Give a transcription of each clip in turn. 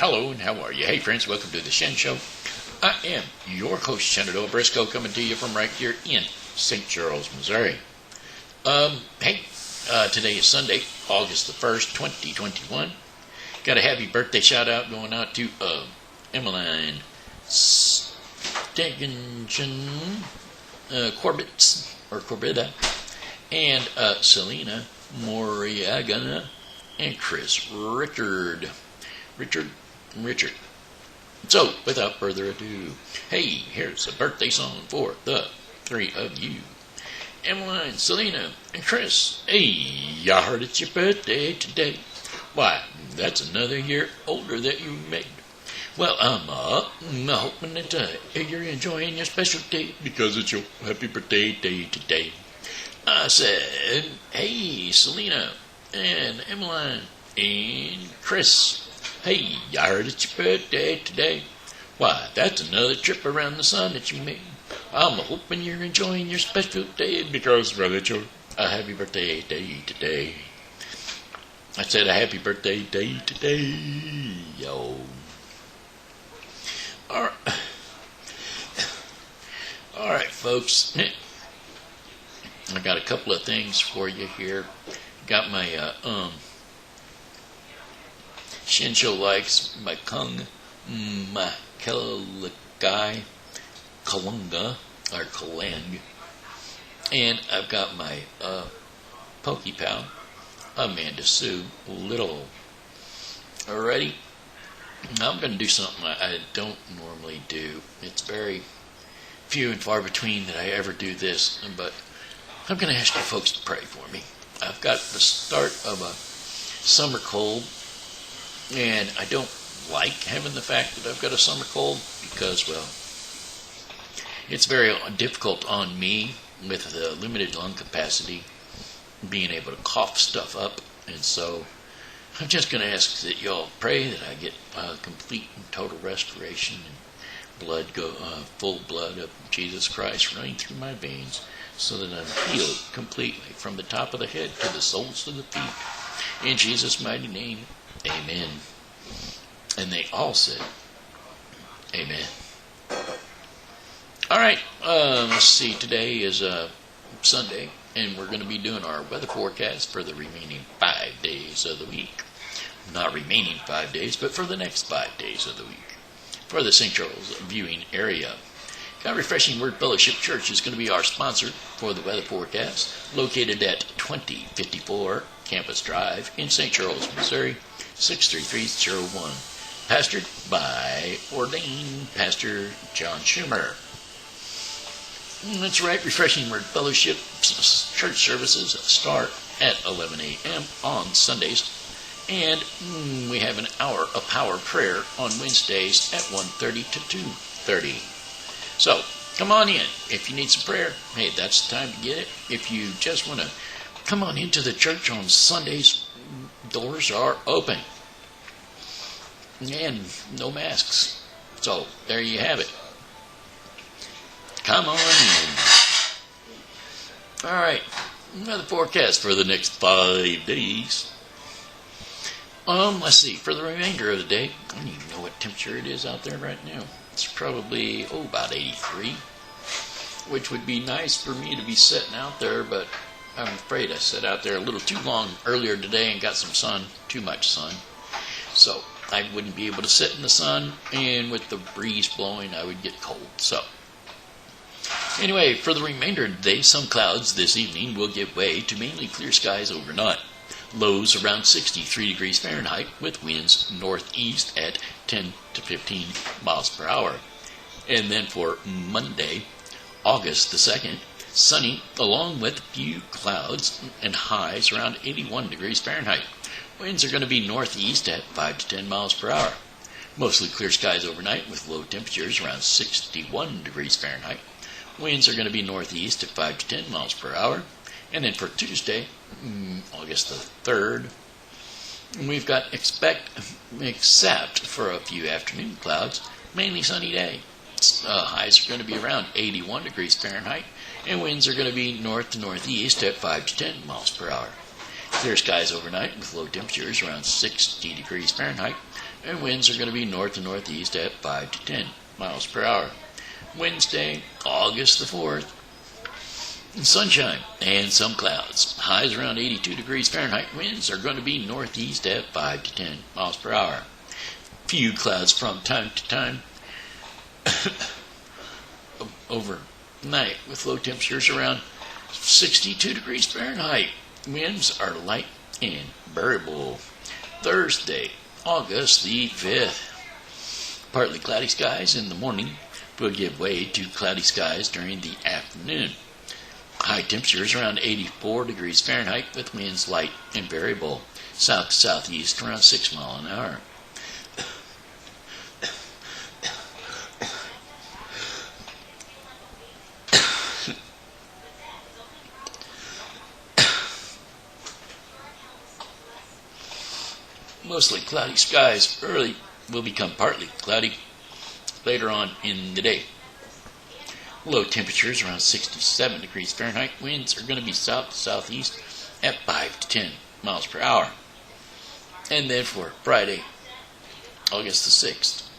Hello, and how are you? Hey, friends, welcome to the Shen Show. I am your host, Shenandoah Briscoe, coming to you from right here in St. Charles, Missouri. Today is Sunday, August the 1st, 2021. Got a happy birthday shout-out going out to Emlin, Satingasin, Corbita, and Selena, Morage, and Reichardt. So, without further ado, hey, here's a birthday song for the three of you. Emlin, Selena, and Chris. Hey, I heard it's your birthday today. Why, that's another year older that you made. Well, I'm hoping that you're enjoying your special day because it's your happy birthday day today. I said, hey, Selena, and Emlin, and Chris. Hey, I heard it's your birthday today. Why, that's another trip around the sun that you made. I'm hoping you're enjoying your special day because, well, it's your happy birthday day today. I said a happy birthday day today, yo. All right, folks. I got a couple of things for you here. Got my Shen Show likes my Kulang, and I've got my Pokey pal, Amanda Sue Little. Alrighty, I'm going to do something I don't normally do. It's very few and far between that I ever do this, but I'm going to ask you folks to pray for me. I've got the start of a summer cold, and I don't like having the fact that I've got a summer cold because, well, it's very difficult on me with the limited lung capacity being able to cough stuff up, and so I'm just going to ask that y'all pray that I get complete and total restoration and full blood of Jesus Christ running through my veins so that I'm healed completely from the top of the head to the soles of the feet. In Jesus' mighty name, amen. And they all said, amen. All right, let's see. Today is Sunday, and we're going to be doing our weather forecast for the remaining 5 days of the week. Not remaining 5 days, but for the next 5 days of the week. For the St. Charles viewing area. God Refreshing Word Fellowship Church is going to be our sponsor for the weather forecast, located at 2054 Campus Drive in St. Charles, Missouri, 63301. Pastored by ordained Pastor John Schumer. That's right, Refreshing Word Fellowship church services start at 11 a.m. on Sundays, and we have an hour of power prayer on Wednesdays at 1:30 to 2:30. So, come on in. If you need some prayer, hey, that's the time to get it. If you just want to come on into the church on Sundays, doors are open. And no masks. So, there you have it. Come on in. Alright, another forecast for the next 5 days. Let's see, for the remainder of the day, I don't even know what temperature it is out there right now. It's probably, about 83, which would be nice for me to be sitting out there, but I'm afraid I sat out there a little too long earlier today and got some sun, too much sun. So, I wouldn't be able to sit in the sun, and with the breeze blowing, I would get cold. So, anyway, for the remainder of the day, some clouds this evening will give way to mainly clear skies overnight. Lows around 63 degrees Fahrenheit with winds northeast at 10 to 15 miles per hour. And then for Monday, August the 2nd, sunny along with a few clouds and highs around 81 degrees Fahrenheit. Winds are going to be northeast at 5 to 10 miles per hour. Mostly clear skies overnight with low temperatures around 61 degrees Fahrenheit. Winds are going to be northeast at 5 to 10 miles per hour. And then for Tuesday, August the 3rd, we've got except for a few afternoon clouds, mainly sunny day. Highs are going to be around 81 degrees Fahrenheit, and winds are going to be north to northeast at 5 to 10 miles per hour. Clear skies overnight with low temperatures around 60 degrees Fahrenheit, and winds are going to be north to northeast at 5 to 10 miles per hour. Wednesday, August the 4th, sunshine and some clouds. Highs around 82 degrees Fahrenheit. Winds are going to be northeast at 5 to 10 miles per hour. Few clouds from time to time. Overnight with low temperatures around 62 degrees Fahrenheit. Winds are light and variable. Thursday, August the 5th. Partly cloudy skies in the morning will give way to cloudy skies during the afternoon. High temperatures around 84 degrees Fahrenheit with winds light and variable. South to southeast around 6 miles an hour. Mostly cloudy skies early will become partly cloudy later on in the day. Low temperatures around 67 degrees Fahrenheit. Winds are going to be south to southeast at 5 to 10 miles per hour. And then for Friday, August the 6th,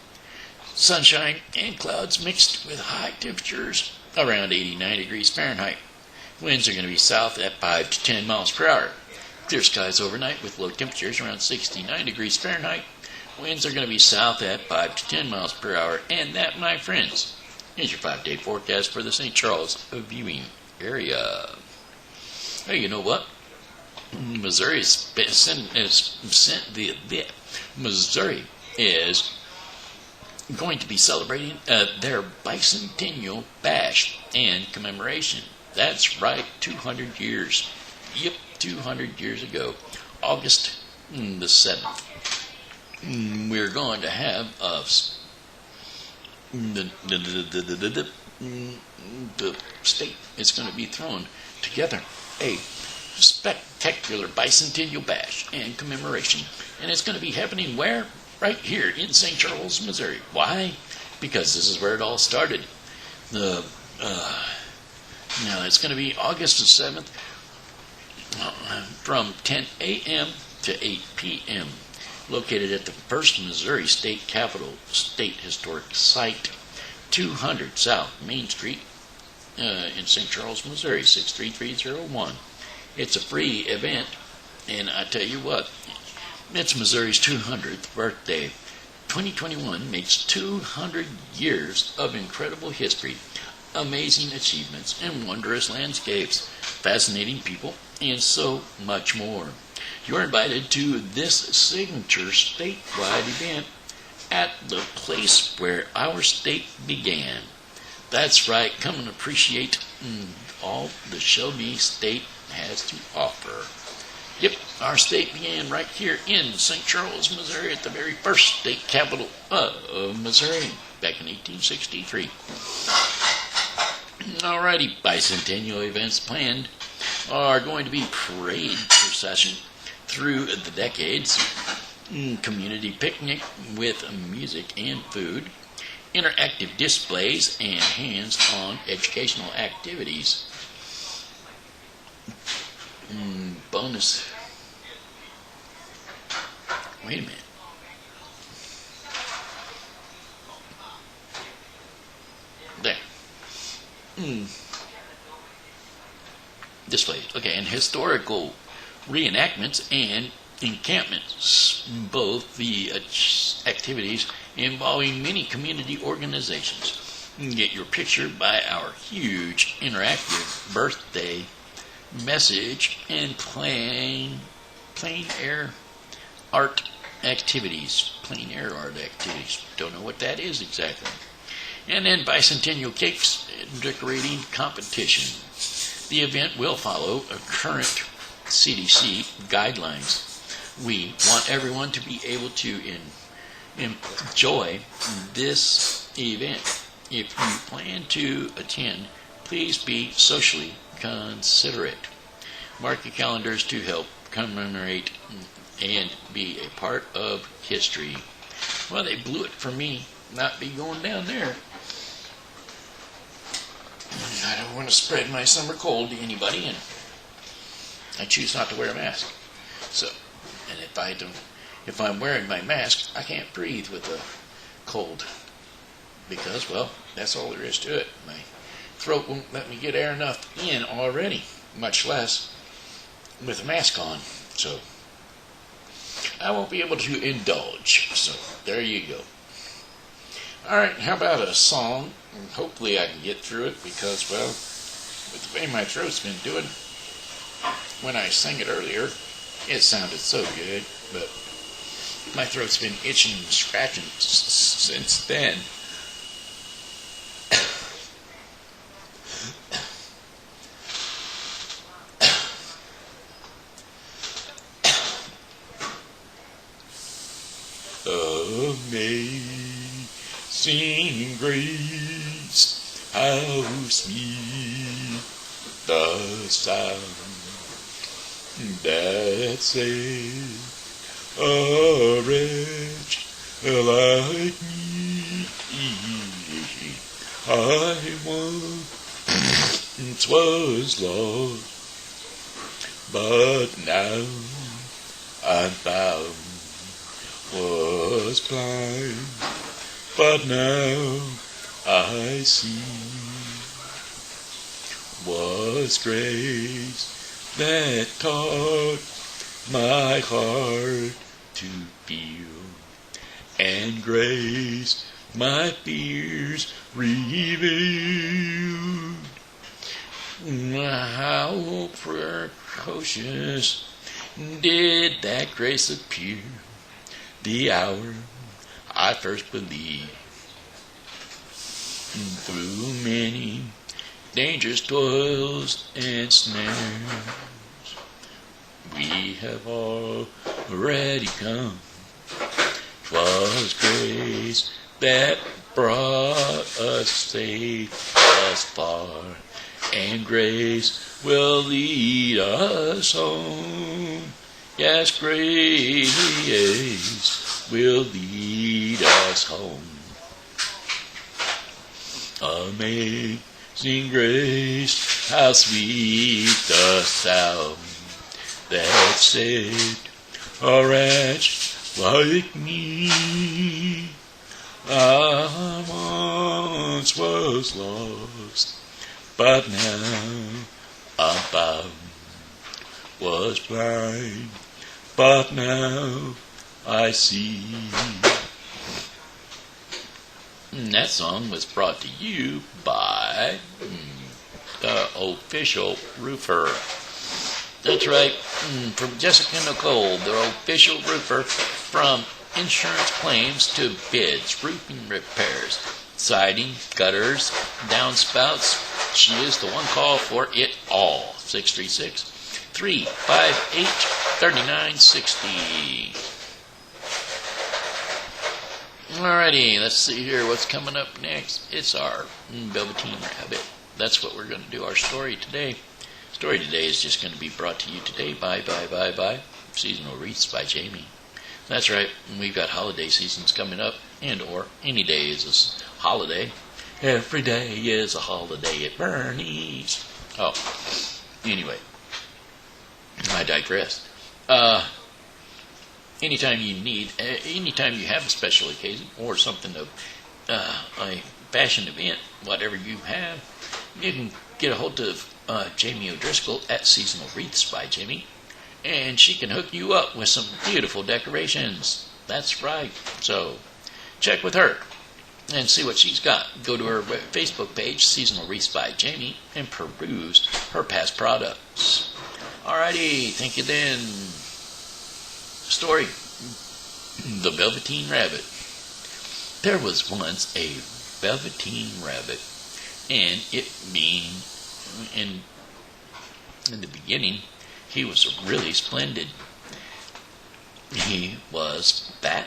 sunshine and clouds mixed with high temperatures around 89 degrees Fahrenheit. Winds are going to be south at 5 to 10 miles per hour. Clear skies overnight with low temperatures around 69 degrees Fahrenheit. Winds are going to be south at 5 to 10 miles per hour. And that, my friends, is your 5-day forecast for the St. Charles viewing area. Hey, you know what? Missouri is going to be celebrating their bicentennial bash and commemoration. That's right, 200 years. Yep, 200 years ago, August the 7th. We're going to have the state is going to be thrown together a spectacular bicentennial bash and commemoration, and it's going to be happening where? Right here in St. Charles, Missouri. Why? Because this is where it all started. Now it's going to be August the 7th from 10 a.m. to 8 p.m. located at the First Missouri State Capitol State Historic Site, 200 South Main Street in St. Charles, Missouri, 63301. It's a free event, and I tell you what, it's Missouri's 200th birthday. 2021 makes 200 years of incredible history, amazing achievements, and wondrous landscapes, fascinating people, and so much more. You're invited to this signature statewide event at the place where our state began. That's right, come and appreciate all the Shelby State has to offer. Yep, our state began right here in St. Charles, Missouri, at the very first state capital of Missouri back in 1863. Alrighty, bicentennial events planned are going to be parade procession through the decades, community picnic with music and food, interactive displays, and hands-on educational activities. Bonus. Wait a minute. There. Displays. Okay, and historical reenactments and encampments, both the activities involving many community organizations. Get your picture by our huge interactive birthday message and plein air art activities. Plein air art activities. Don't know what that is exactly. And then bicentennial cakes decorating competition. The event will follow a current CDC guidelines. We want everyone to be able to enjoy this event. If you plan to attend, please be socially considerate. Mark your calendars to help commemorate and be a part of history. Well, they blew it for me not be going down there. I don't want to spread my summer cold to anybody, and I choose not to wear a mask. So, and if I'm wearing my mask, I can't breathe with the cold. Because, well, that's all there is to it. My throat won't let me get air enough in already, much less with a mask on. So, I won't be able to indulge. So, there you go. Alright, how about a song? Hopefully I can get through it because, well, with the way my throat's been doing, when I sang it earlier, it sounded so good, but my throat's been itching and scratching since then. Amazing grace, how sweet the sound that saved a wretch like me. I once was lost, but now I'm found. Was blind, but now I see. Was grace that taught my heart to feel, and grace my fears revealed. How precocious did that grace appear the hour I first believed. Through many dangerous toils and snares, we have already come. 'Twas grace that brought us safe thus far, and grace will lead us home. Yes, grace will lead us home. Amazing grace, how sweet the sound that saved a wretch like me. I once was lost, but now I'm found. Was blind, but now I see. And that song was brought to you by the official roofer. That's right, from Jessica Nicole, the official roofer, from insurance claims to bids, roofing repairs, siding, gutters, downspouts. She is the one call for it all. 636-358-3960. Alrighty, let's see here what's coming up next. It's our Velveteen Rabbit. That's what we're going to do, our story today. Story today is just going to be brought to you today by Seasonal Wreaths by Jamie. That's right, we've got holiday seasons coming up, and or any day is a holiday. Every day is a holiday at Bernie's. Oh, anyway, I digress. Anytime you have a special occasion or something of a fashion event, whatever you have, you can get a hold of Jamie O'Driscoll at Seasonal Wreaths by Jamie, and she can hook you up with some beautiful decorations. That's right. So check with her and see what she's got. Go to her Facebook page, Seasonal Wreaths by Jamie, and peruse her past products. Alrighty, thank you then. Story, The Velveteen Rabbit. There was once a velveteen rabbit, and it being in the beginning, he was really splendid. He was fat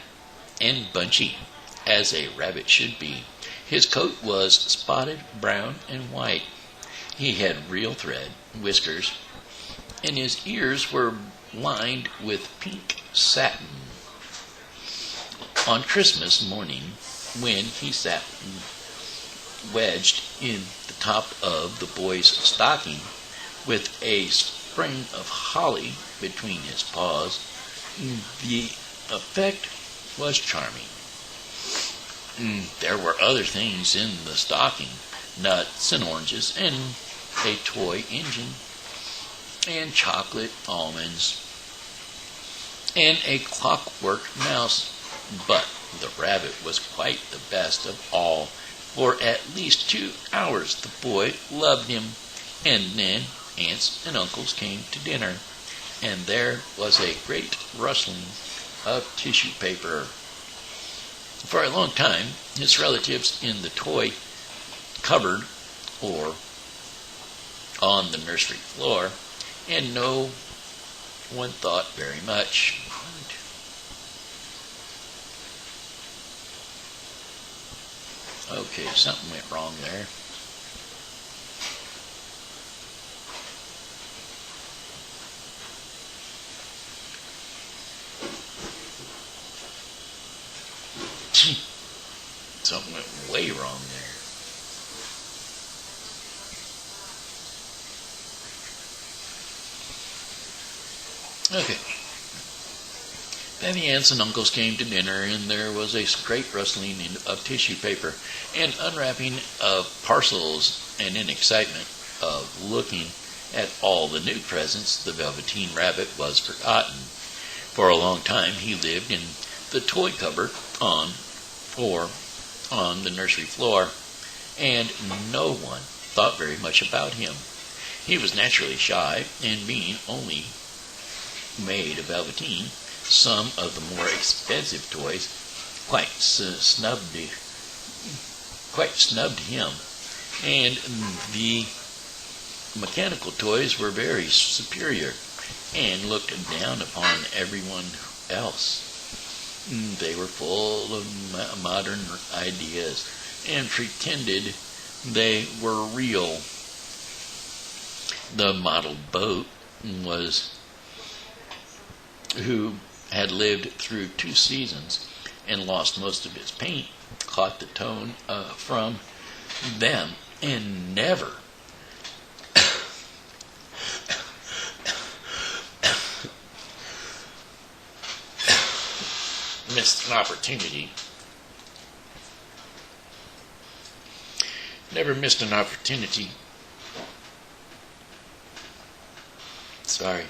and bunchy, as a rabbit should be. His coat was spotted brown and white. He had real thread, whiskers, and his ears were lined with pink satin. On Christmas morning, when he sat wedged in the top of the boy's stocking with a sprig of holly between his paws, the effect was charming. There were other things in the stocking, nuts and oranges, and a toy engine, and chocolate almonds, and a clockwork mouse. But the rabbit was quite the best of all. For at least 2 hours the boy loved him, and then aunts and uncles came to dinner, and there was a great rustling of tissue paper. For a long time, his relatives in the toy cupboard or on the nursery floor, and no one thought very much. Okay, something went wrong there. Something went way wrong there. Okay. Then the aunts and uncles came to dinner, and there was a great rustling of tissue paper and unwrapping of parcels, and in excitement of looking at all the new presents, the Velveteen Rabbit was forgotten. For a long time he lived in the toy cupboard on the nursery floor, and no one thought very much about him. He was naturally shy, and being only made of velveteen, some of the more expensive toys quite snubbed him, and the mechanical toys were very superior and looked down upon everyone else. They were full of modern ideas and pretended they were real. The model boat who had lived through 2 seasons and lost most of its paint, caught the tone from them and never missed an opportunity. Never missed an opportunity. Sorry.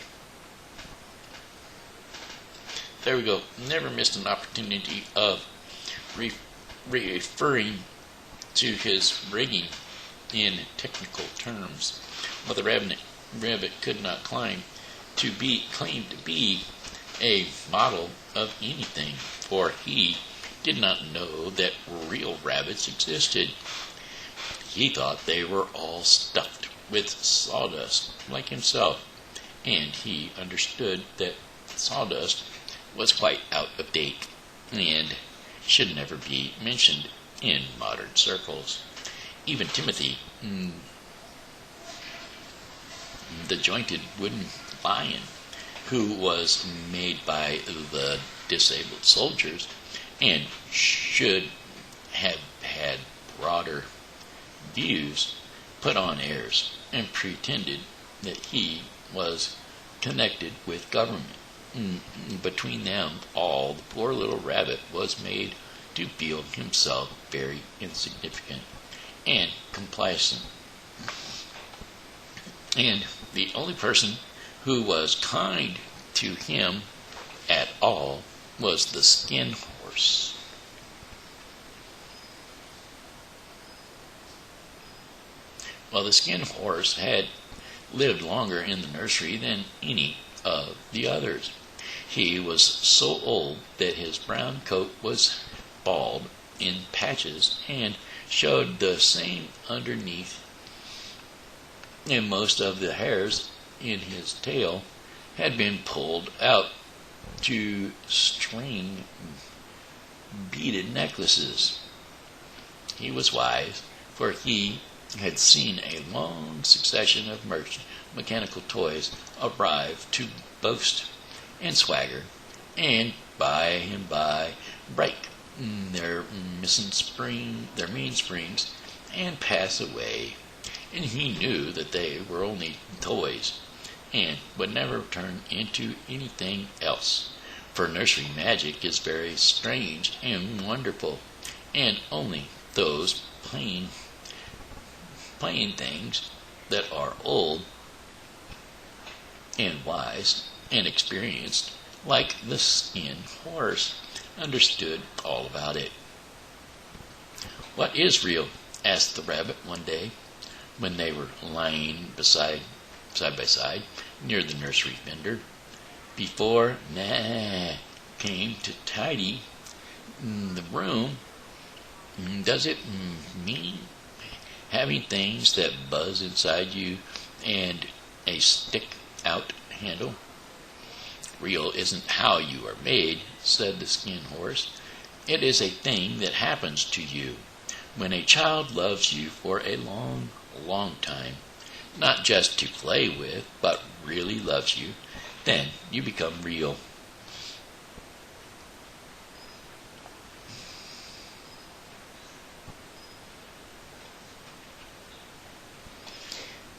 There we go. Never missed an opportunity of referring to his rigging in technical terms. But the rabbit could not claim to be a model of anything, for he did not know that real rabbits existed. He thought they were all stuffed with sawdust like himself, and he understood that sawdust was quite out of date and should never be mentioned in modern circles. Even Timothy, the jointed wooden lion, who was made by the disabled soldiers and should have had broader views, put on airs and pretended that he was connected with government. Between them all, the poor little rabbit was made to feel himself very insignificant and complacent. And the only person who was kind to him at all was the skin horse. Well, the skin horse had lived longer in the nursery than any of the others. He was so old that his brown coat was bald in patches and showed the same underneath, and most of the hairs in his tail had been pulled out to string beaded necklaces. He was wise, for he had seen a long succession of mechanical toys arrive to boast and swagger, and by and by break their mainsprings and pass away. And he knew that they were only toys and would never turn into anything else. For nursery magic is very strange and wonderful, and only those plain things that are old and wise and experienced, like the skin horse, understood all about it. "What is real?" asked the rabbit one day, when they were lying side by side near the nursery fender, before came to tidy the room. "Does it mean having things that buzz inside you and a stick-out handle?" "Real isn't how you are made," said the skin horse. "It is a thing that happens to you when a child loves you for a long, long time, not just to play with, but really loves you. Then you become real."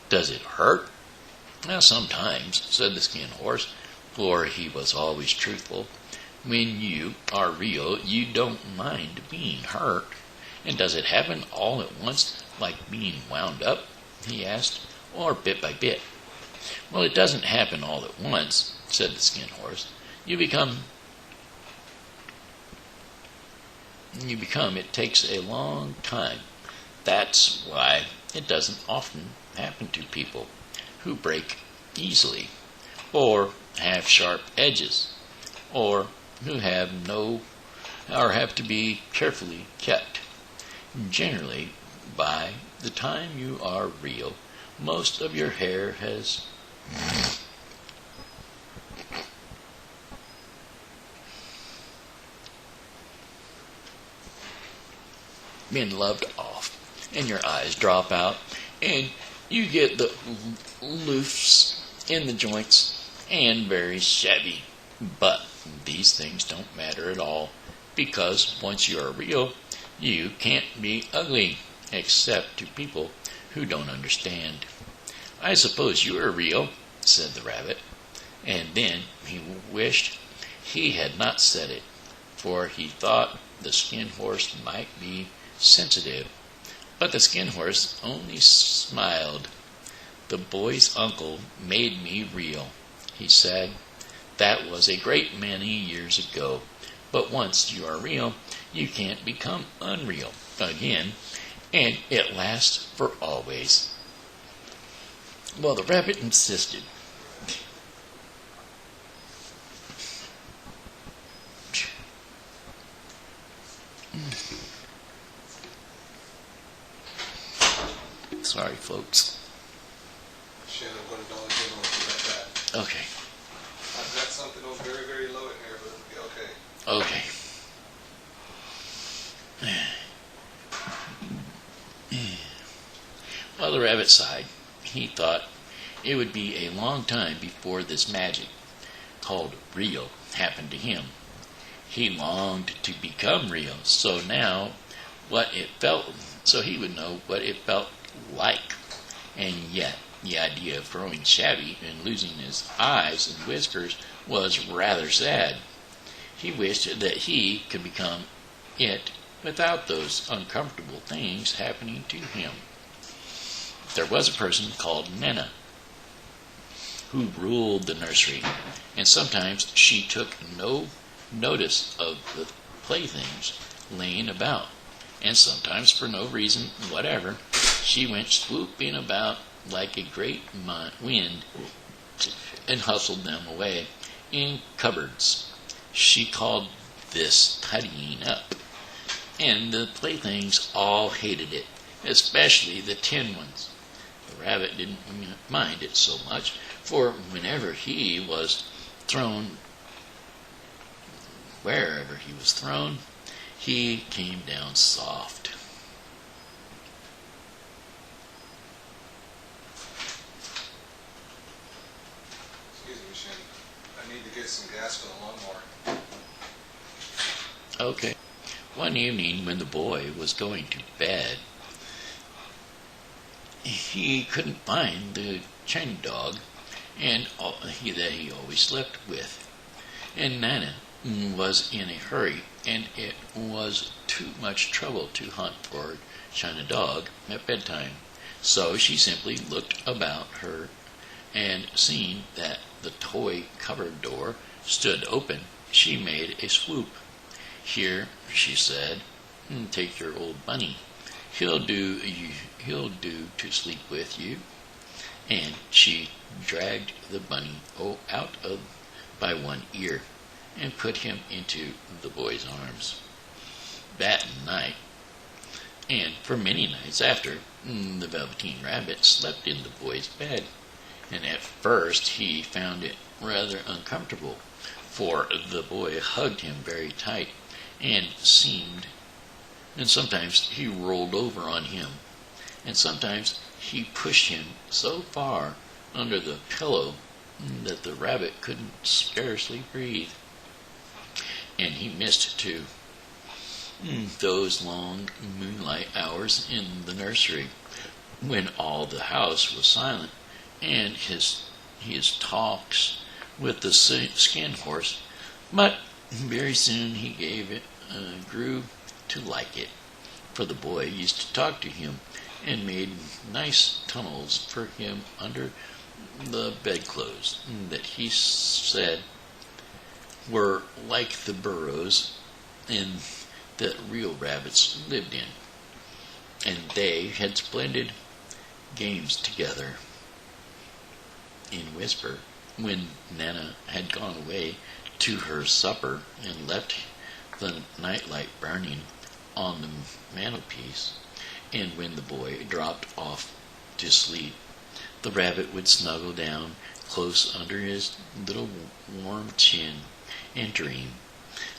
"Does it hurt?" "Well, sometimes," said the skin horse, for he was always truthful. "When you are real, you don't mind being hurt." "And does it happen all at once, like being wound up?" he asked, "or bit by bit?" "Well, it doesn't happen all at once," said the skin horse. You become, it takes a long time. That's why it doesn't often happen to people who break easily, or have sharp edges, or who have to be carefully kept. Generally, by the time you are real, most of your hair has been loved off, and your eyes drop out, and you get the loofs in the joints, and very shabby. But these things don't matter at all, because once you are real, you can't be ugly, except to people who don't understand. "I suppose you are real," said the rabbit, and then he wished he had not said it, for he thought the skin horse might be sensitive. But the skin horse only smiled. "The boy's uncle made me real," he said. "That was a great many years ago. But once you are real, you can't become unreal again, and it lasts for always." Well, the rabbit insisted. Sorry, folks. Shen, I'm going to dollar general with that. Okay. I've got something on very, very low in here, but it'll be okay. Okay. Well, the rabbit sighed. He thought it would be a long time before this magic, called real, happened to him. He longed to become real, so he would know what it felt like. And yet, the idea of growing shabby and losing his eyes and whiskers was rather sad. He wished that he could become it without those uncomfortable things happening to him. There was a person called Nana who ruled the nursery, and sometimes she took no notice of the playthings laying about, and sometimes for no reason whatever she went swooping about like a great wind and hustled them away in cupboards. She called this tidying up, and the playthings all hated it, especially the tin ones. The rabbit didn't mind it so much, for wherever he was thrown, he came down soft. Excuse me, Shen. I need to get some gas for the lawnmower. Okay. One evening when the boy was going to bed, he couldn't find the China dog that he always slept with. and Nana was in a hurry, and it was too much trouble to hunt for China Dog at bedtime. So she simply looked about her, and seeing that the toy cupboard door stood open, she made a swoop. "Here," she said, "take your old bunny. He'll do to sleep with you." And she dragged the bunny out by one ear and put him into the boy's arms. That night, and for many nights after, the Velveteen Rabbit slept in the boy's bed, and at first he found it rather uncomfortable, for the boy hugged him very tight, and sometimes he rolled over on him, and sometimes he pushed him so far under the pillow that the rabbit couldn't scarcely breathe. And he missed, too, those long moonlight hours in the nursery, when all the house was silent, and his talks with the skin horse. But very soon he grew to like it, for the boy used to talk to him, and made nice tunnels for him under the bedclothes that he said were like the burrows that real rabbits lived in. And they had splendid games together. In whisper, when Nana had gone away to her supper and left the nightlight burning on the mantelpiece, and when the boy dropped off to sleep, the rabbit would snuggle down close under his little warm chin and dream,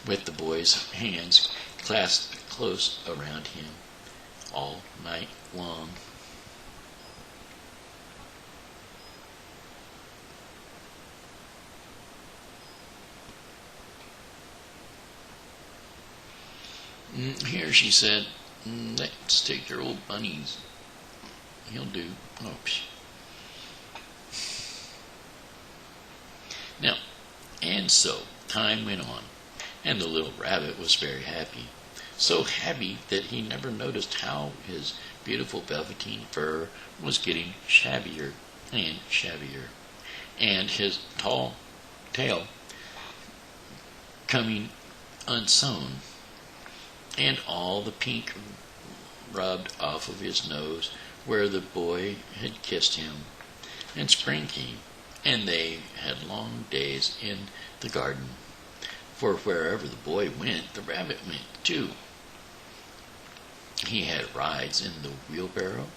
with the boy's hands clasped close around him all night long. "Here," she said, "let's take your old bunnies. He'll do." Oh, psh. Now, and so time went on, and the little rabbit was very happy. So happy that he never noticed how his beautiful velveteen fur was getting shabbier and shabbier, and his tall tail coming unsewn, and all the pink rubbed off of his nose where the boy had kissed him. And spring came, and they had long days in the garden, for wherever the boy went, the rabbit went too. He had rides in the wheelbarrow,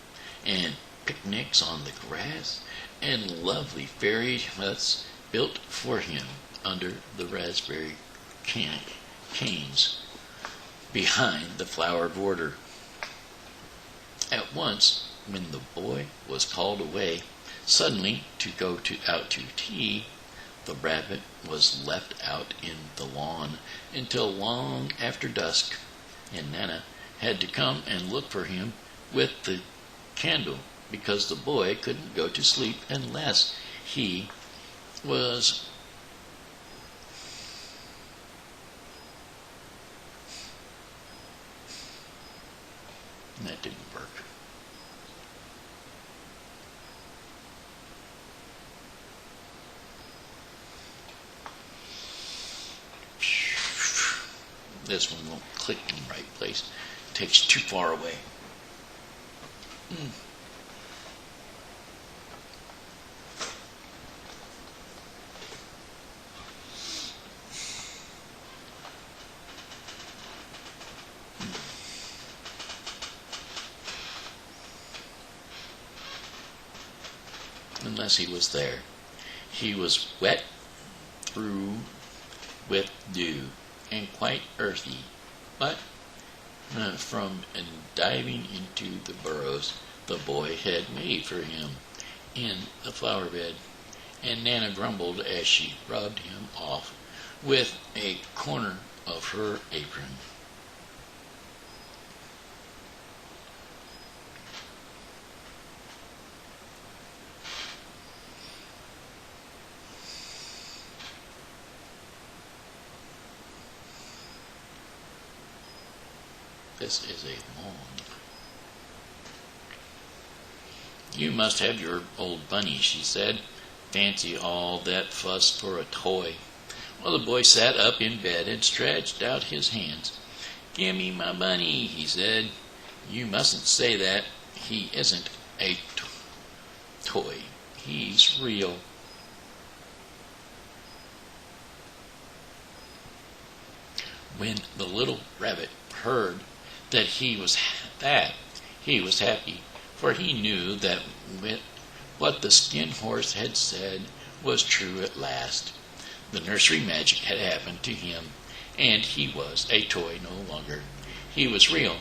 and picnics on the grass, and lovely fairy huts built for him under the raspberry canes behind the flower border. At once, when the boy was called away suddenly to go out to tea, the rabbit was left out in the lawn until long after dusk, and Nana had to come and look for him with the candle, because the boy couldn't go to sleep unless he was that didn't work. This one won't click in the right place. It takes too far away. Unless he was there. He was wet through with dew and quite earthy, but from diving into the burrows the boy had made for him in the flower bed, and Nana grumbled as she rubbed him off with a corner of her apron. This is a long. You must have your old bunny, she said. Fancy all that fuss for a toy. Well, the boy sat up in bed and stretched out his hands. Give me my bunny, he said. You mustn't say that. He isn't a toy. He's real. When the little rabbit heard that he was happy, for he knew that what the skin horse had said was true at last. The nursery magic had happened to him, and he was a toy no longer. He was real.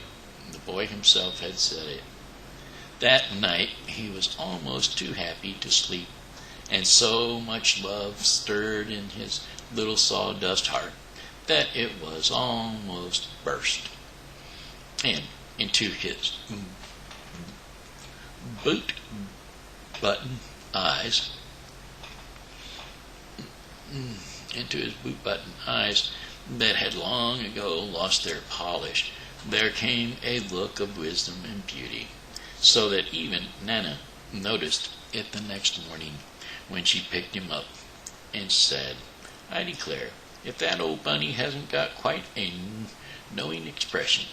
The boy himself had said it. That night he was almost too happy to sleep, and so much love stirred in his little sawdust heart that it was almost burst. And into his boot button eyes that had long ago lost their polish, there came a look of wisdom and beauty, so that even Nana noticed it the next morning when she picked him up and said, I declare, if that old bunny hasn't got quite a knowing expression.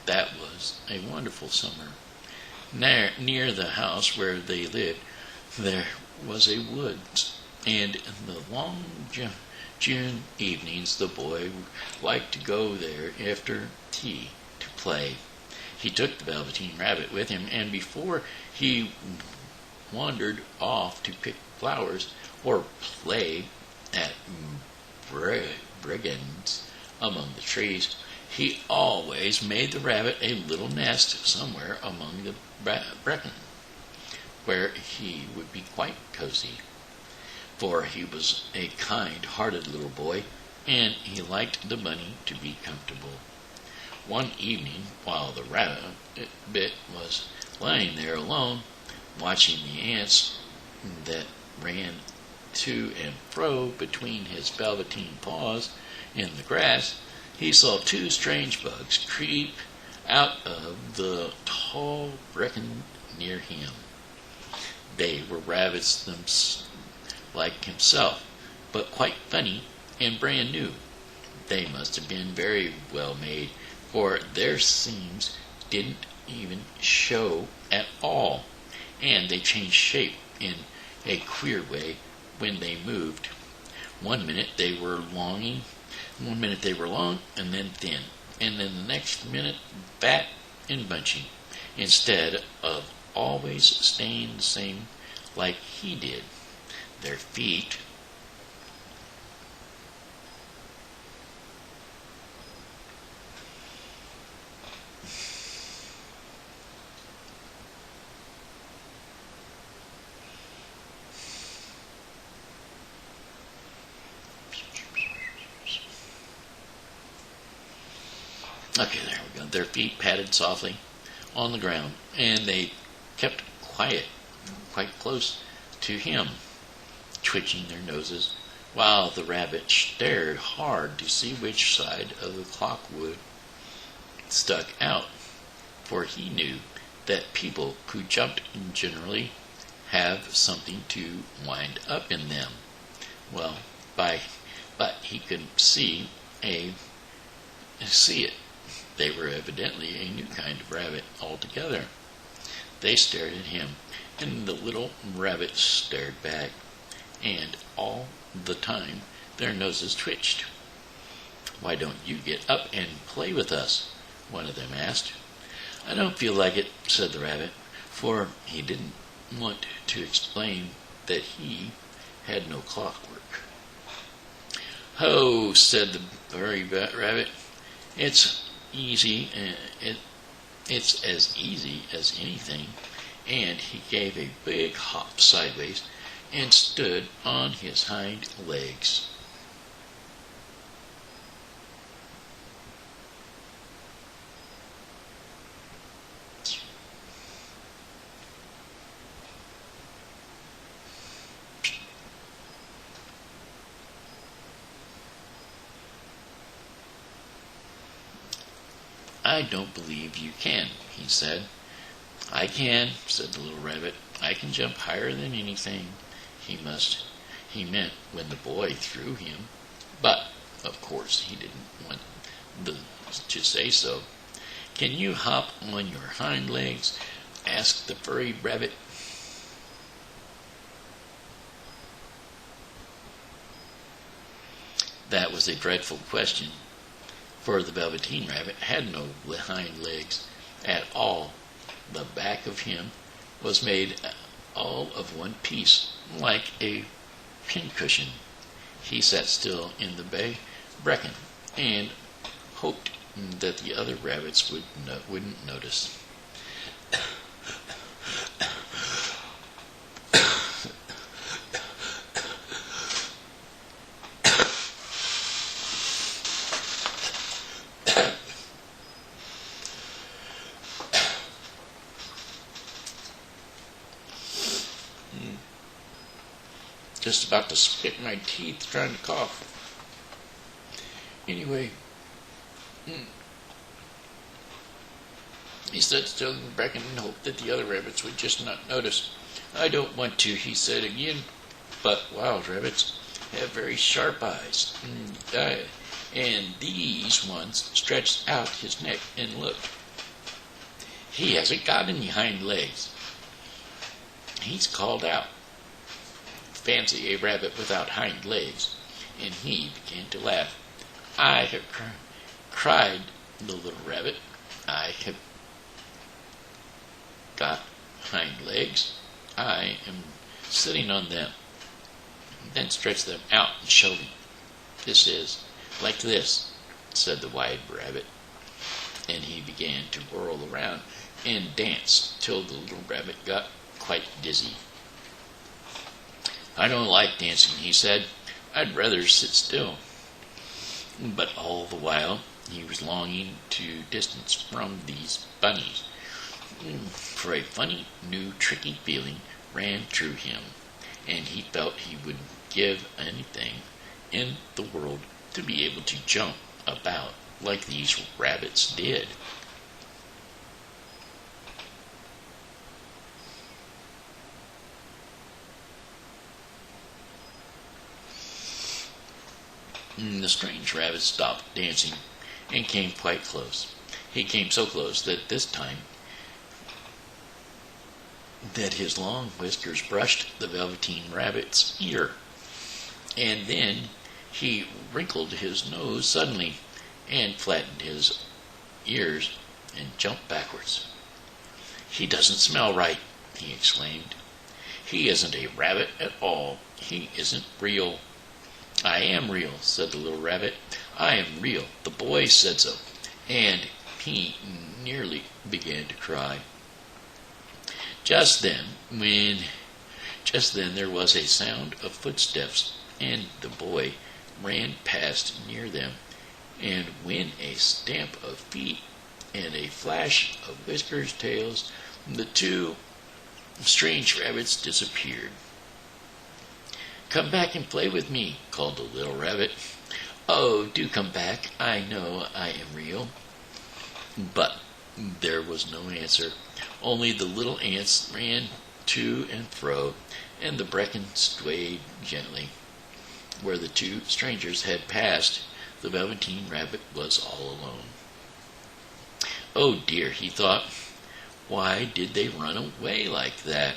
That was a wonderful summer. Near the house where they lived, there was a woods, and in the long June evenings the boy liked to go there after tea to play. He took the Velveteen Rabbit with him, and before he wandered off to pick flowers or play at brigands among the trees, he always made the rabbit a little nest somewhere among the bracken, where he would be quite cozy. For he was a kind-hearted little boy, and he liked the bunny to be comfortable. One evening, while the rabbit was lying there alone, watching the ants that ran to and fro between his velveteen paws in the grass, he saw two strange bugs creep out of the tall bracken near him. They were rabbits like himself, but quite funny and brand new. They must have been very well made, for their seams didn't even show at all, and they changed shape in a queer way when they moved. One minute they were long and then thin, and then the next minute fat and bunchy, instead of always staying the same like he did. Their feet Okay, there we go. Their feet patted softly on the ground, and they kept quiet, quite close to him, twitching their noses, while the rabbit stared hard to see which side of the clockwood stuck out, for he knew that people who jumped generally have something to wind up in them. Well, but he could see it. They were evidently a new kind of rabbit altogether. They stared at him, and the little rabbit stared back, and all the time their noses twitched. Why don't you get up and play with us? One of them asked. I don't feel like it, said the rabbit, for he didn't want to explain that he had no clockwork. Ho, said the furry rabbit. It's as easy as anything, and he gave a big hop sideways and stood on his hind legs. I don't believe you can, he said. I can, said the little rabbit. I can jump higher than anything. He meant when the boy threw him. But, of course, he didn't want to say so. Can you hop on your hind legs? Asked the furry rabbit. That was a dreadful question, for the Velveteen Rabbit had no hind legs at all. The back of him was made all of one piece, like a pincushion. He sat still in the bracken and hoped that the other rabbits wouldn't notice. Just about to spit my teeth trying to cough. Anyway, he stood still in the bracken and hoped that the other rabbits would just not notice. I don't want to, he said again, but wild rabbits have very sharp eyes. And these ones stretched out his neck and looked. He hasn't got any hind legs. He's called out. Fancy a rabbit without hind legs, and he began to laugh. I have cried the little rabbit. I have got hind legs. I am sitting on them. Then stretch them out and show me. This is like this, said the white rabbit, and he began to whirl around and dance till the little rabbit got quite dizzy. I don't like dancing, he said. I'd rather sit still. But all the while he was longing to distance from these bunnies, for a funny, new, tricky feeling ran through him, and he felt he would give anything in the world to be able to jump about like these rabbits did. The strange rabbit stopped dancing and came quite close. He came so close that this time that his long whiskers brushed the Velveteen Rabbit's ear. And then he wrinkled his nose suddenly and flattened his ears and jumped backwards. He doesn't smell right, he exclaimed. He isn't a rabbit at all. He isn't real. I am real, said the little rabbit. I am real. The boy said so. And he nearly began to cry. Just then there was a sound of footsteps, and the boy ran past near them, and when a stamp of feet and a flash of whiskers' tails, the two strange rabbits disappeared. Come back and play with me, called the little rabbit. Oh, do come back. I know I am real. But there was no answer. Only the little ants ran to and fro, and the bracken swayed gently. Where the two strangers had passed, the Velveteen Rabbit was all alone. Oh dear, he thought. Why did they run away like that?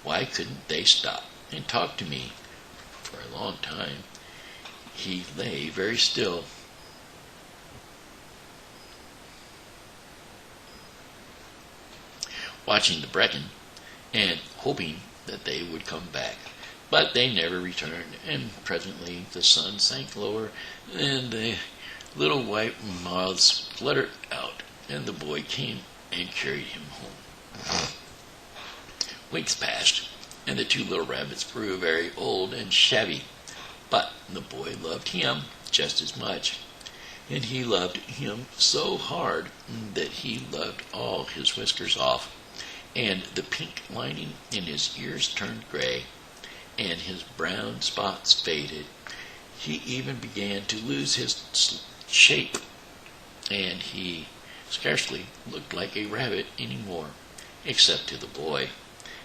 Why couldn't they stop and talk to me? For a long time, he lay very still. Watching the bracken and hoping that they would come back. But they never returned, and presently the sun sank lower, and the little white moths fluttered out, and the boy came and carried him home. Weeks passed, and the two little rabbits grew very old and shabby, but the boy loved him just as much, and he loved him so hard that he loved all his whiskers off, and the pink lining in his ears turned gray, and his brown spots faded. He even began to lose his shape, and he scarcely looked like a rabbit anymore, except to the boy.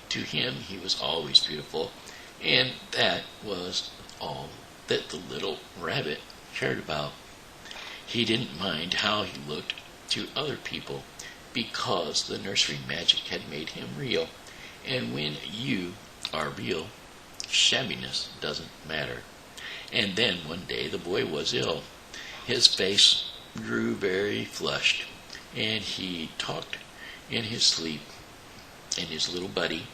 To him he was always beautiful, and that was all that the little rabbit cared about. He didn't mind how he looked to other people, because the nursery magic had made him real, and when you are real, shabbiness doesn't matter. And then one day the boy was ill. His face grew very flushed, and he talked in his sleep, and his little buddy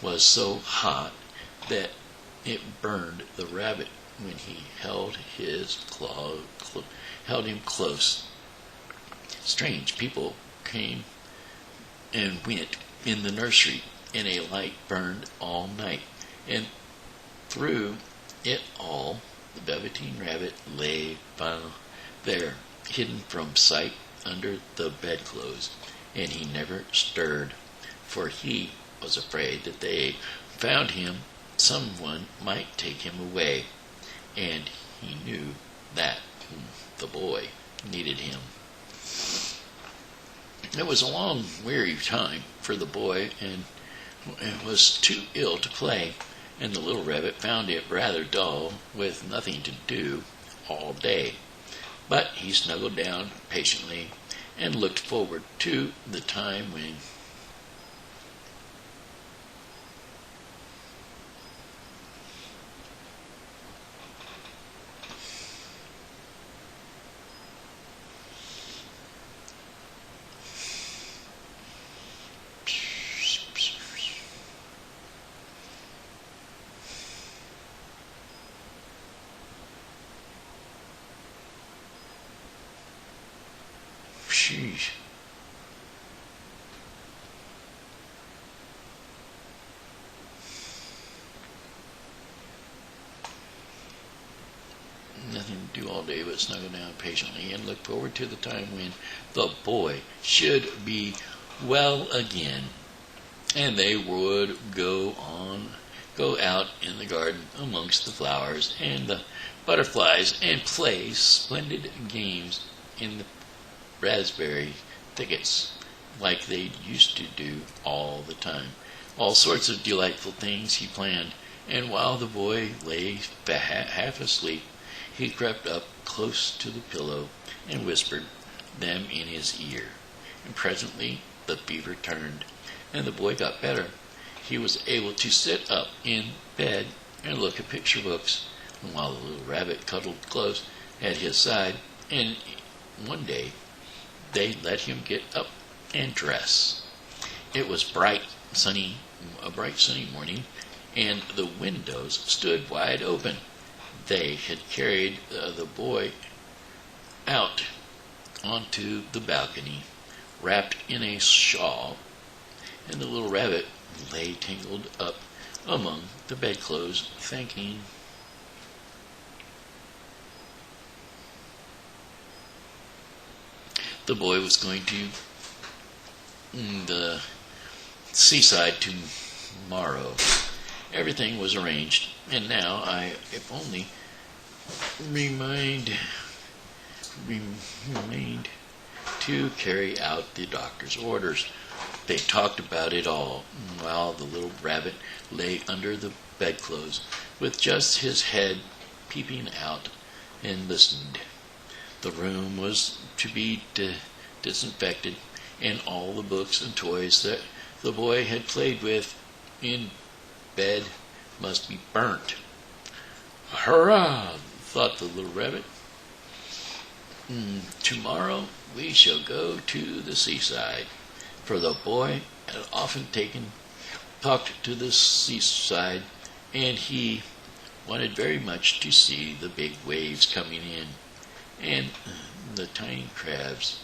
was so hot that it burned the rabbit when he held him close. Strange people came and went in the nursery, and a light burned all night, and through it all the Velveteen Rabbit lay there, hidden from sight under the bedclothes, and he never stirred, for he was afraid that they found him, someone might take him away, and he knew that the boy needed him. It was a long, weary time for the boy, and was too ill to play, and the little rabbit found it rather dull, with nothing to do all day. But he snuggled down patiently and looked forward to the time when Sheesh. Nothing to do all day but snuggle down patiently and look forward to the time when the boy should be well again, and they would go out in the garden amongst the flowers and the butterflies and play splendid games in the raspberry thickets like they used to do all the time. All sorts of delightful things he planned, and while the boy lay half asleep, he crept up close to the pillow and whispered them in his ear. And presently the fever turned, and the boy got better. He was able to sit up in bed and look at picture books, and while the little rabbit cuddled close at his side, and one day they let him get up and dress. It was a bright sunny morning, and the windows stood wide open. They had carried the boy out onto the balcony, wrapped in a shawl, and the little rabbit lay tangled up among the bedclothes, thinking. The boy was going to the seaside tomorrow. Everything was arranged, and now if only remained to carry out the doctor's orders. They talked about it all, while the little rabbit lay under the bedclothes, with just his head peeping out, and listened. The room was to be disinfected, and all the books and toys that the boy had played with in bed must be burnt. Hurrah! Thought the little rabbit. Tomorrow we shall go to the seaside, for the boy had often talked to the seaside, and he wanted very much to see the big waves coming in, and the tiny crabs,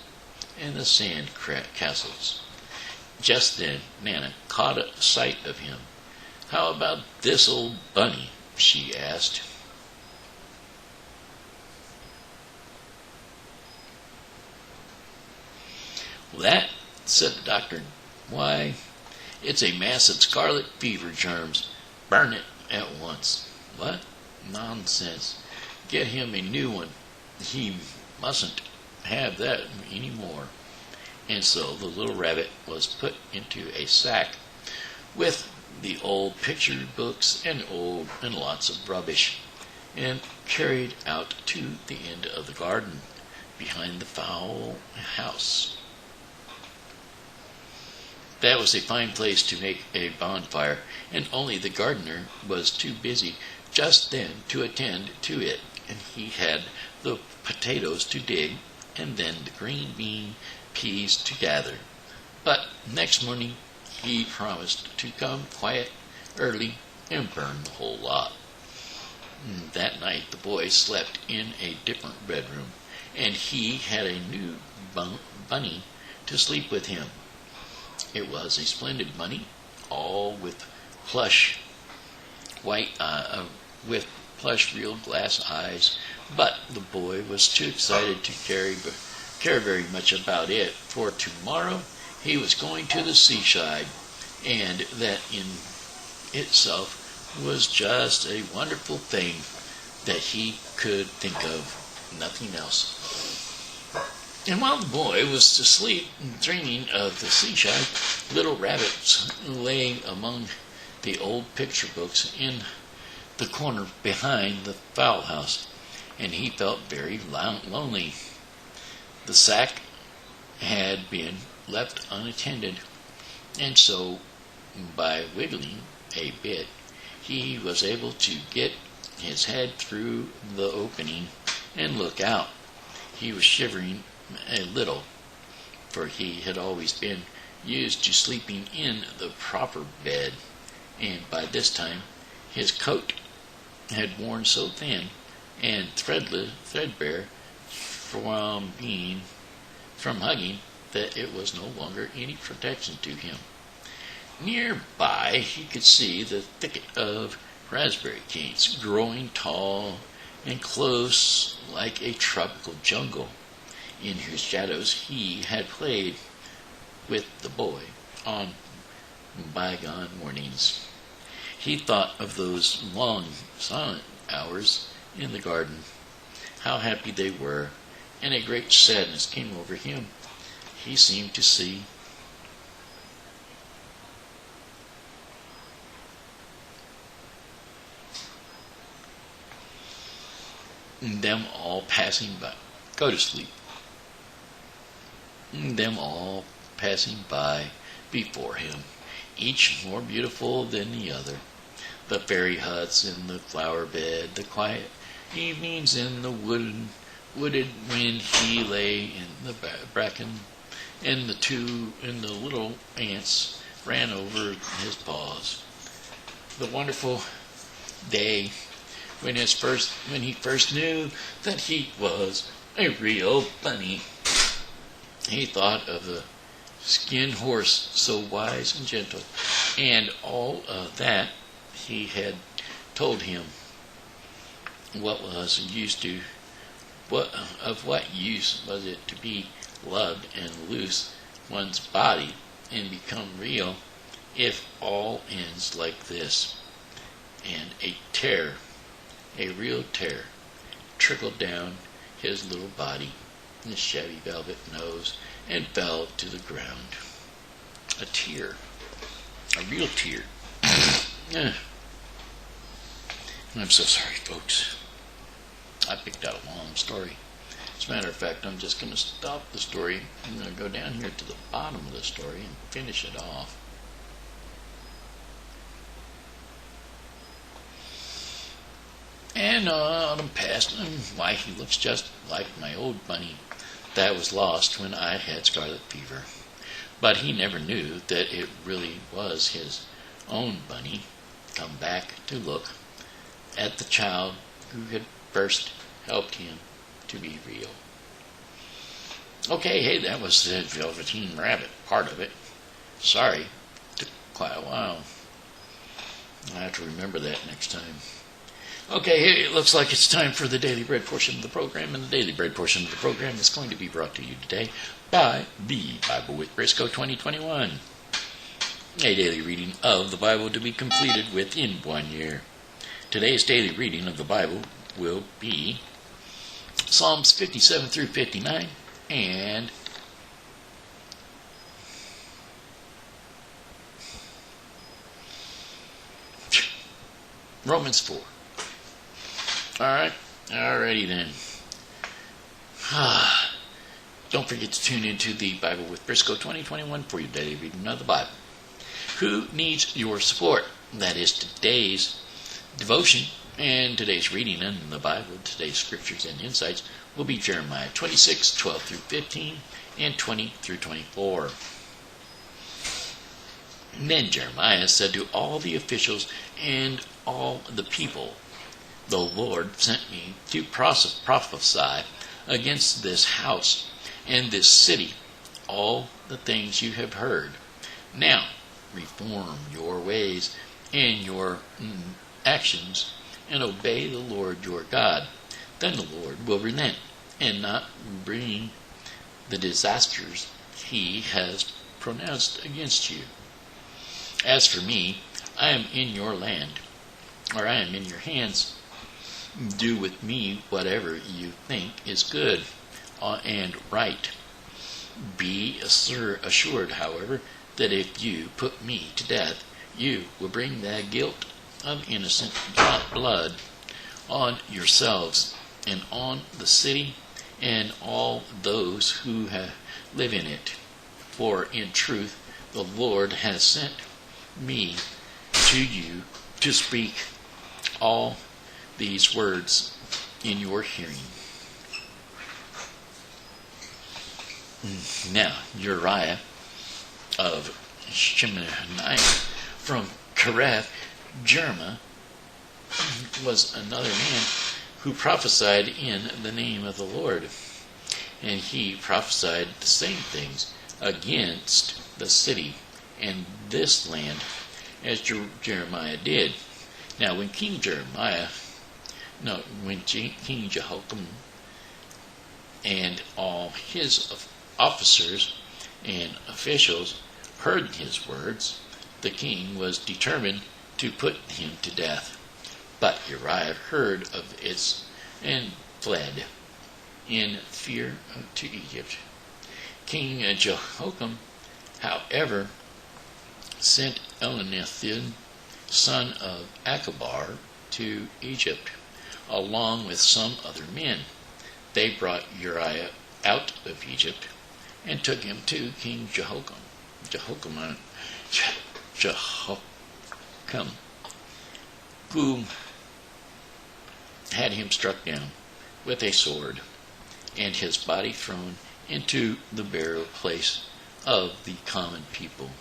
and the sand castles. Just then Nana caught a sight of him. "How about this old bunny?" she asked. "That," said the doctor, "why, it's a mass of scarlet fever germs. Burn it at once." "What? Nonsense. Get him a new one. He mustn't have that any more." And so the little rabbit was put into a sack with the old picture books and lots of rubbish, and carried out to the end of the garden behind the fowl house. That was a fine place to make a bonfire, and only the gardener was too busy just then to attend to it, and he had the potatoes to dig, and then the green peas to gather. But next morning he promised to come quiet early and burn the whole lot. That night the boy slept in a different bedroom, and he had a new bunny to sleep with him. It was a splendid bunny, all with plush real glass eyes, but the boy was too excited to care very much about it, for tomorrow he was going to the seaside, and that in itself was just a wonderful thing that he could think of, nothing else. And while the boy was asleep, dreaming of the seaside, little rabbits lay among the old picture books in the corner behind the fowl house, and he felt very lonely. The sack had been left unattended, and so, by wiggling a bit, he was able to get his head through the opening and look out. He was shivering a little, for he had always been used to sleeping in the proper bed, and by this time his coat had worn so thin and threadbare from hugging that it was no longer any protection to him. Nearby he could see the thicket of raspberry canes growing tall and close like a tropical jungle, in whose shadows he had played with the boy on bygone mornings. He thought of those long, silent hours in the garden, how happy they were, and a great sadness came over him. He seemed to see them all passing by. Go to sleep. Them all passing by before him, each more beautiful than the other. The fairy huts in the flower bed, the quiet evenings in the wooded when he lay in the bracken, and the little ants ran over his paws. The wonderful day when he first knew that he was a real bunny. He thought of the skin horse, so wise and gentle, and all of that he had told him. What use was it to be loved and loose one's body and become real if all ends like this? And a real tear, trickled down his little body, his shabby velvet nose, and fell to the ground. A tear. A real tear. I'm so sorry, folks. I picked out a long story. As a matter of fact, I'm just going to stop the story. I'm going to go down here to the bottom of the story and finish it off. And autumn passed, and why, he looks just like my old bunny that was lost when I had scarlet fever. But he never knew that it really was his own bunny come back to look at the child who had first helped him to be real. Okay, hey, that was the Velveteen Rabbit part of it. Sorry, took quite a while. I'll have to remember that next time. Okay, hey, it looks like it's time for the Daily Bread portion of the program, and the Daily Bread portion of the program is going to be brought to you today by the Bible with Briscoe 2021. A daily reading of the Bible to be completed within 1 year. Today's daily reading of the Bible will be Psalms 57 through 59 and Romans 4. Alright, alrighty then. Don't forget to tune into the Bible with Briscoe 2021 for your daily reading of the Bible. Who needs your support? That is today's devotion and today's reading in the Bible. Today's scriptures and insights will be Jeremiah 26:12 through 15 and 20 through 24. Then Jeremiah said to all the officials and all the people, "The Lord sent me to prophesy against this house and this city all the things you have heard. Now reform your ways and your actions and obey the Lord your God. Then the Lord will relent and not bring the disasters he has pronounced against you. As for me, I am in your land, or I am in your hands. Do with me whatever you think is good and right. Be assured, however, that if you put me to death, you will bring the guilt of innocent blood on yourselves and on the city and all those who live in it. For in truth, the Lord has sent me to you to speak all these words in your hearing." Now Uriah of Shemaiah from Kirath Jearim was another man who prophesied in the name of the Lord, and he prophesied the same things against the city and this land as Jeremiah did. Now when King Jehoiakim and all his officers and officials heard his words, the king was determined to put him to death. But Uriah heard of it and fled in fear to Egypt. King Jehoiakim, however, sent Emlin, son of Achabar, to Egypt, along with some other men. They brought Uriah out of Egypt and took him to King Jehoiakim, who had him struck down with a sword and his body thrown into the burial place of the common people.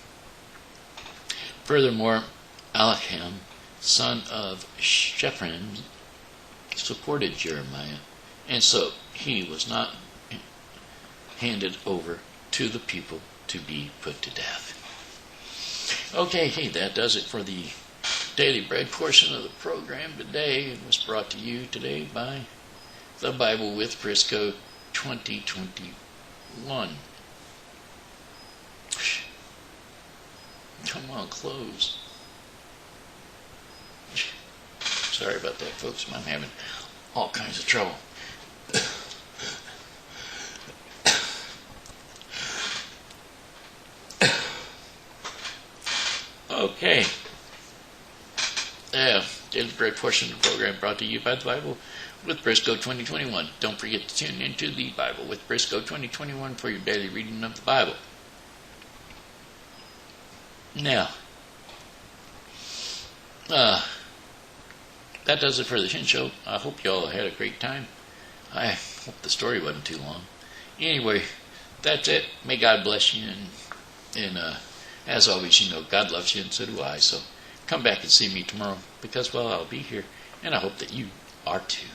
Furthermore, Eliham, son of Shaphan, supported Jeremiah, and so he was not handed over to the people to be put to death. Okay, hey, that does it for the Daily Bread portion of the program today. It was brought to you today by the Bible with Briscoe 2021. Come on, close. Sorry about that, folks. I'm having all kinds of trouble. Okay. Daily Bread portion of the program brought to you by the Bible with Briscoe 2021. Don't forget to tune into the Bible with Briscoe 2021 for your daily reading of the Bible. Now, that does it for the Shen Show. I hope you all had a great time. I hope the story wasn't too long. Anyway, that's it. May God bless you, and as always, you know, God loves you, and so do I. So come back and see me tomorrow, because, well, I'll be here, and I hope that you are too.